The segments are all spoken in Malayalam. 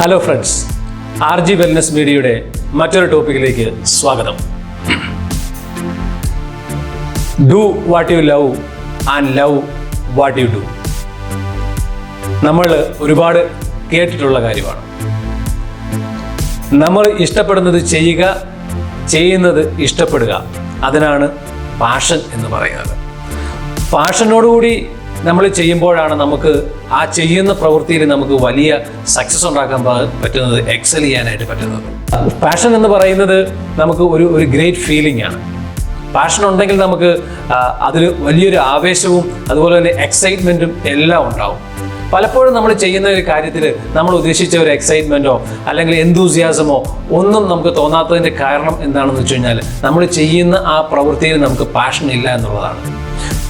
ഹലോ ഫ്രണ്ട്സ്, RG വെൽനെസ് മീഡിയയുടെ മറ്റൊരു ടോപ്പിക്കിലേക്ക് സ്വാഗതം. Do what you love and love what you do. നമ്മൾ ഒരുപാട് കേട്ടിട്ടുള്ള കാര്യമാണ്. നമ്മൾ ഇഷ്ടപ്പെടുന്നത് ചെയ്യുക, ചെയ്യുന്നത് ഇഷ്ടപ്പെടുക, അതിനാണ് പാഷൻ എന്ന് പറയുന്നത്. പാഷനോടുകൂടി നമ്മൾ ചെയ്യുമ്പോഴാണ് നമുക്ക് ആ ചെയ്യുന്ന പ്രവൃത്തിയിൽ നമുക്ക് വലിയ സക്സസ് ഉണ്ടാക്കാൻ പറ്റുന്നത്, എക്സൽ ചെയ്യാനായിട്ട് പറ്റുന്നത്. പാഷൻ എന്ന് പറയുന്നത് നമുക്ക് ഒരു ഗ്രേറ്റ് ഫീലിംഗ് ആണ്. പാഷൻ ഉണ്ടെങ്കിൽ നമുക്ക് അതിൽ വലിയൊരു ആവേശവും അതുപോലെ തന്നെ എക്സൈറ്റ്മെൻറ്റും എല്ലാം ഉണ്ടാവും. പലപ്പോഴും നമ്മൾ ചെയ്യുന്ന ഒരു കാര്യത്തിൽ നമ്മൾ ഉദ്ദേശിച്ച ഒരു എക്സൈറ്റ്മെൻറ്റോ അല്ലെങ്കിൽ എന്തൂസിയാസമോ ഒന്നും നമുക്ക് തോന്നാത്തതിൻ്റെ കാരണം എന്താണെന്ന് വെച്ച് കഴിഞ്ഞാൽ നമ്മൾ ചെയ്യുന്ന ആ പ്രവൃത്തിയിൽ നമുക്ക് പാഷൻ ഇല്ല എന്നുള്ളതാണ്.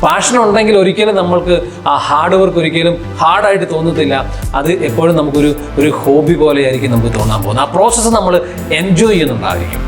പാഷൻ ഉണ്ടെങ്കിൽ ഒരിക്കലും നമ്മൾക്ക് ആ ഹാർഡ് വർക്ക് ഒരിക്കലും ഹാർഡായിട്ട് തോന്നത്തില്ല. അത് എപ്പോഴും നമുക്കൊരു ഹോബി പോലെയായിരിക്കും നമുക്ക് തോന്നാൻ പോകുന്നത്. ആ പ്രോസസ്സ് നമ്മൾ എൻജോയ് ചെയ്യുന്നുണ്ടായിരിക്കും.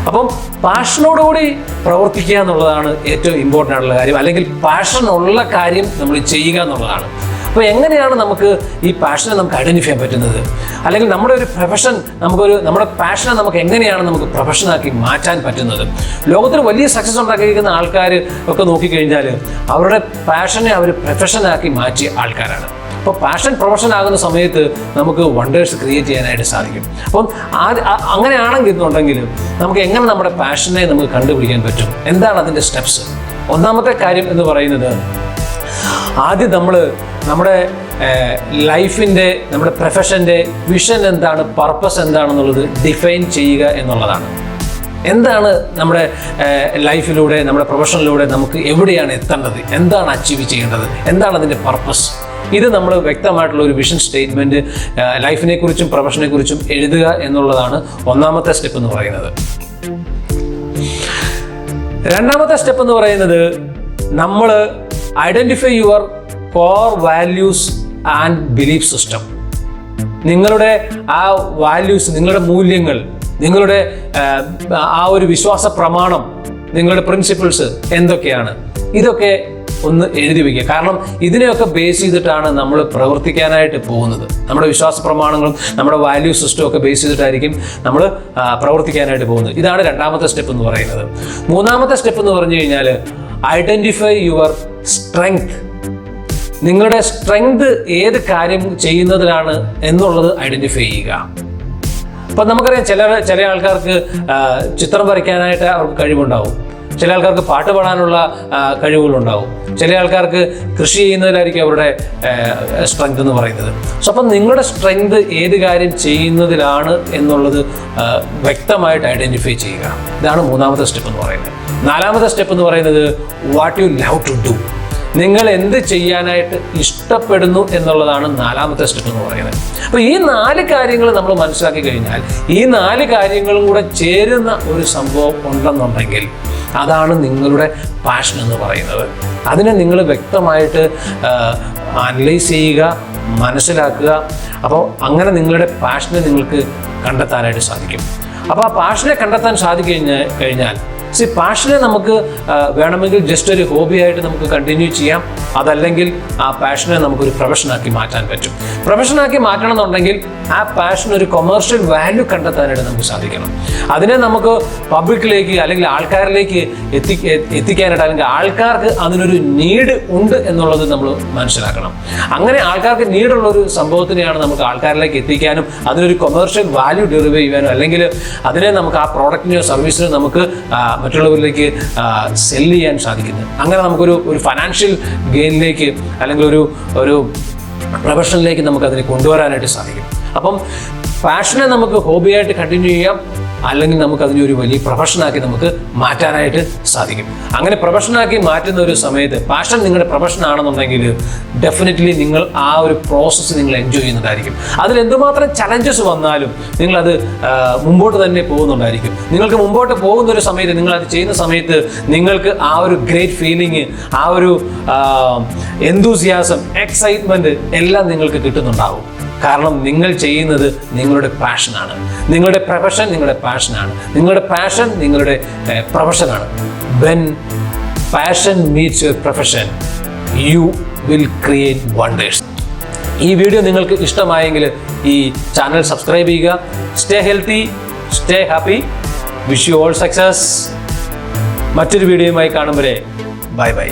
അപ്പം പാഷനോടുകൂടി പ്രവർത്തിക്കുക എന്നുള്ളതാണ് ഏറ്റവും ഇമ്പോർട്ടൻ്റ് ആയിട്ടുള്ള കാര്യം, അല്ലെങ്കിൽ പാഷൻ ഉള്ള കാര്യം നമ്മൾ ചെയ്യുക എന്നുള്ളതാണ്. അപ്പോൾ എങ്ങനെയാണ് നമുക്ക് ഈ പാഷനെ നമുക്ക് ഐഡൻറ്റിഫൈ ചെയ്യാൻ പറ്റുന്നത്, അല്ലെങ്കിൽ നമ്മുടെ ഒരു പ്രൊഫഷൻ നമ്മുടെ പാഷനെ നമുക്ക് എങ്ങനെയാണ് നമുക്ക് പ്രൊഫഷനാക്കി മാറ്റാൻ പറ്റുന്നത്? ലോകത്തിൽ വലിയ സക്സസ് ഉണ്ടാക്കിയിരിക്കുന്ന ആൾക്കാർ ഒക്കെ നോക്കിക്കഴിഞ്ഞാൽ അവരുടെ പാഷനെ അവർ പ്രൊഫഷനാക്കി മാറ്റിയ ആൾക്കാരാണ്. അപ്പോൾ പാഷൻ പ്രൊഫഷൻ ആകുന്ന സമയത്ത് നമുക്ക് വണ്ടേഴ്സ് ക്രിയേറ്റ് ചെയ്യാനായിട്ട് സാധിക്കും. അപ്പം അങ്ങനെയാണെന്നുണ്ടെങ്കിൽ നമുക്ക് എങ്ങനെ നമ്മുടെ പാഷനെ നമുക്ക് കണ്ടുപിടിക്കാൻ പറ്റും? എന്താണ് അതിൻ്റെ സ്റ്റെപ്സ്? ഒന്നാമത്തെ കാര്യം എന്ന് പറയുന്നത്, ആദ്യം നമ്മുടെ ലൈഫിൻ്റെ, നമ്മുടെ പ്രൊഫഷൻ്റെ വിഷൻ എന്താണ്, പർപ്പസ് എന്താണെന്നുള്ളത് ഡിഫൈൻ ചെയ്യുക എന്നുള്ളതാണ്. എന്താണ് നമ്മുടെ ലൈഫിലൂടെ, നമ്മുടെ പ്രൊഫഷനിലൂടെ നമുക്ക് എവിടെയാണ് എത്തേണ്ടത്, എന്താണ് അച്ചീവ് ചെയ്യേണ്ടത്, എന്താണ് അതിൻ്റെ പർപ്പസ്? ഇത് നമ്മൾ വ്യക്തമായിട്ടുള്ള ഒരു വിഷൻ സ്റ്റേറ്റ്മെൻറ്റ് ലൈഫിനെ കുറിച്ചും പ്രൊഫഷനെ കുറിച്ചും എഴുതുക എന്നുള്ളതാണ് ഒന്നാമത്തെ സ്റ്റെപ്പ് എന്ന് പറയുന്നത്. രണ്ടാമത്തെ സ്റ്റെപ്പ് എന്ന് പറയുന്നത്, നമ്മൾ identify your core values and belief system. നിങ്ങളുടെ ആ വാല്യൂസ്, നിങ്ങളുടെ മൂല്യങ്ങൾ, നിങ്ങളുടെ ആ ഒരു വിശ്വാസ പ്രമാണം, നിങ്ങളുടെ പ്രിൻസിപ്പിൾസ് എന്തൊക്കെയാണ്, ഇതൊക്കെ ഒന്ന് എഴുതി വയ്ക്കുക. കാരണം ഇതിനെയൊക്കെ ബേസ് ചെയ്തിട്ടാണ് നമ്മൾ പ്രവർത്തിക്കാനായിട്ട് പോകുന്നത്. നമ്മുടെ വിശ്വാസ പ്രമാണങ്ങളും നമ്മുടെ വാല്യൂ സിസ്റ്റവും ഒക്കെ ബേസ് ചെയ്തിട്ടായിരിക്കും നമ്മൾ പ്രവർത്തിക്കാനായിട്ട് പോകുന്നത്. ഇതാണ് രണ്ടാമത്തെ സ്റ്റെപ്പ് എന്ന് പറയുന്നത്. മൂന്നാമത്തെ സ്റ്റെപ്പ് എന്ന് പറഞ്ഞു കഴിഞ്ഞാൽ, ഐഡൻറ്റിഫൈ യുവർ സ്ട്രെങ്ത്. നിങ്ങളുടെ സ്ട്രെങ്ത് ഏത് കാര്യം ചെയ്യുന്നതിലാണ് എന്നുള്ളത് ഐഡൻറ്റിഫൈ ചെയ്യുക. അപ്പം നമുക്കറിയാം, ചില ആൾക്കാർക്ക് ചിത്രം വരയ്ക്കാനായിട്ട് അവർക്ക് കഴിവുണ്ടാവും, ചില ആൾക്കാർക്ക് പാട്ട് പാടാനുള്ള കഴിവുകളുണ്ടാവും, ചില ആൾക്കാർക്ക് കൃഷി ചെയ്യുന്നതിലായിരിക്കും അവരുടെ സ്ട്രെങ്ത് എന്ന് പറയുന്നത്. സോ അപ്പം നിങ്ങളുടെ സ്ട്രെങ്ത് ഏത് കാര്യം ചെയ്യുന്നതിലാണ് എന്നുള്ളത് വ്യക്തമായിട്ട് ഐഡൻറ്റിഫൈ ചെയ്യുക. ഇതാണ് മൂന്നാമത്തെ സ്റ്റെപ്പ് എന്ന് പറയുന്നത്. നാലാമത്തെ സ്റ്റെപ്പ് എന്ന് പറയുന്നത്, what you love to do. നിങ്ങൾ എന്ത് ചെയ്യാനായിട്ട് ഇഷ്ടപ്പെടുന്നു എന്നുള്ളതാണ് നാലാമത്തെ സ്റ്റെപ്പ് എന്ന് പറയുന്നത്. അപ്പോൾ ഈ 4 കാര്യങ്ങൾ നമ്മൾ മനസ്സിലാക്കി കഴിഞ്ഞാൽ, ഈ 4 കാര്യങ്ങളും കൂടെ ചേരുന്ന ഒരു സംഭവം ഉണ്ടെന്നുണ്ടെങ്കിൽ അതാണ് നിങ്ങളുടെ പാഷൻ എന്ന് പറയുന്നത്. അതിനെ നിങ്ങൾ വ്യക്തമായിട്ട് അനലൈസ് ചെയ്യുക, മനസ്സിലാക്കുക. അപ്പോൾ അങ്ങനെ നിങ്ങളുടെ പാഷനെ നിങ്ങൾക്ക് കണ്ടെത്താനായിട്ട് സാധിക്കും. അപ്പോൾ ആ പാഷനെ കണ്ടെത്താൻ കഴിഞ്ഞാൽ പാഷനെ നമുക്ക് വേണമെങ്കിൽ ജസ്റ്റ് ഒരു ഹോബിയായിട്ട് നമുക്ക് കണ്ടിന്യൂ ചെയ്യാം. അതല്ലെങ്കിൽ ആ പാഷനെ നമുക്കൊരു പ്രൊഫഷനാക്കി മാറ്റാൻ പറ്റും. പ്രൊഫഷനാക്കി മാറ്റണം എന്നുണ്ടെങ്കിൽ ആ പാഷൻ ഒരു കൊമേഴ്ഷ്യൽ വാല്യൂ കണ്ടെത്താനായിട്ട് നമുക്ക് സാധിക്കണം. അതിനെ നമുക്ക് പബ്ലിക്കിലേക്ക് അല്ലെങ്കിൽ ആൾക്കാരിലേക്ക് എത്തിക്കാനായിട്ട്, അല്ലെങ്കിൽ ആൾക്കാർക്ക് അതിനൊരു നീഡ് ഉണ്ട് എന്നുള്ളത് നമ്മൾ മനസ്സിലാക്കണം. അങ്ങനെ ആൾക്കാർക്ക് നീഡുള്ളൊരു സംഭവത്തിനെയാണ് നമുക്ക് ആൾക്കാരിലേക്ക് എത്തിക്കാനും അതിനൊരു കൊമേഴ്ഷ്യൽ വാല്യൂ ഡെറിവ് ചെയ്യാനും, അല്ലെങ്കിൽ അതിനെ നമുക്ക് ആ പ്രോഡക്റ്റിനെയോ സർവീസിനോ നമുക്ക് മറ്റുള്ളവരിലേക്ക് സെല്ല് ചെയ്യാൻ സാധിക്കുന്നത്. അങ്ങനെ നമുക്കൊരു ഫൈനാൻഷ്യൽ ഗെയിനിലേക്ക് അല്ലെങ്കിൽ ഒരു പ്രൊഫഷനിലേക്ക് നമുക്ക് അതിനെ കൊണ്ടുവരാനായിട്ട് സാധിക്കും. അപ്പം പാഷനെ നമുക്ക് ഹോബിയായിട്ട് കണ്ടിന്യൂ ചെയ്യാം, അല്ലെങ്കിൽ നമുക്ക് അതിനെ ഒരു വലിയ പ്രൊഫഷനാക്കി നമുക്ക് മാറ്റാനായിട്ട് സാധിക്കും. അങ്ങനെ പ്രൊഫഷനാക്കി മാറ്റുന്ന ഒരു സമയത്ത്, പാഷൻ നിങ്ങളുടെ പ്രൊഫഷൻ ആണെന്നുണ്ടെങ്കിൽ ഡെഫിനറ്റ്ലി നിങ്ങൾ ആ ഒരു പ്രോസസ്സ് നിങ്ങൾ എൻജോയ് ചെയ്യുന്നതായിരിക്കും. അതിൽ എന്തുമാത്രം ചലഞ്ചസ് വന്നാലും നിങ്ങളത് മുമ്പോട്ട് തന്നെ പോകുന്നുണ്ടായിരിക്കും. നിങ്ങൾക്ക് മുമ്പോട്ട് പോകുന്ന ഒരു സമയത്ത്, നിങ്ങളത് ചെയ്യുന്ന സമയത്ത് നിങ്ങൾക്ക് ആ ഒരു ഗ്രേറ്റ് ഫീലിംഗ്, ആ ഒരു എന്തൂസിയാസം, എക്സൈറ്റ്മെൻറ്റ് എല്ലാം നിങ്ങൾക്ക് കിട്ടുന്നുണ്ടാവും. കാരണം നിങ്ങൾ ചെയ്യുന്നത് നിങ്ങളുടെ പാഷനാണ്. നിങ്ങളുടെ പ്രൊഫഷൻ നിങ്ങളുടെ പാഷനാണ്. നിങ്ങളുടെ പാഷൻ നിങ്ങളുടെ പ്രൊഫഷനാണ്. When passion meets your profession, you will create wonders. ഈ വീഡിയോ നിങ്ങൾക്ക് ഇഷ്ടമായെങ്കിൽ ഈ ചാനൽ സബ്സ്ക്രൈബ് ചെയ്യുക. Stay healthy, stay happy, wish you all success. മറ്റൊരു വീഡിയോയുമായി കാണും വരെ ബൈ ബൈ.